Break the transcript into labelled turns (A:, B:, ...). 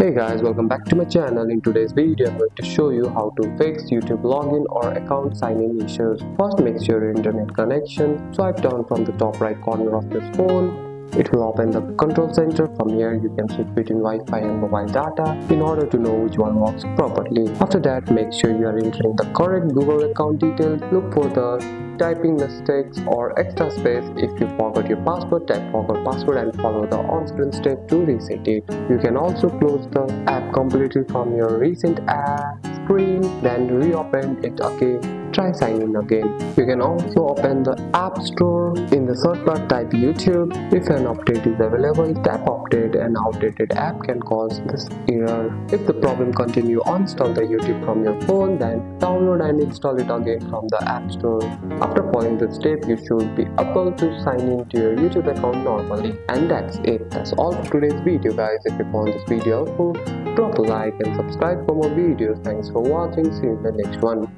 A: Hey guys, welcome back to my channel. In today's video, I'm going to show you how to fix YouTube login or account sign-in issues. First, make sure your internet connection. Swipe down from the top right corner of your phone. It will open the control center. From here, you can switch between Wi-Fi and mobile data in order to know which one works properly. After that, make sure you are entering the correct Google account details. Look for the typing mistakes or extra space. If you forgot your password, tap forgot password and follow the on-screen step to reset it. You can also close the app completely from your recent app screen, then reopen it again. Try signing again. You can also open the App Store. In the search bar, type YouTube. If an update is available, tap update. An outdated app can cause this error. If the problem continues, uninstall the YouTube from your phone, then download and install it again from the App Store. After following this step, you should be able to sign into your YouTube account normally. And that's it. That's all for today's video, guys. If you found this video helpful, drop a like and subscribe for more videos. Thanks for watching. See you in the next one.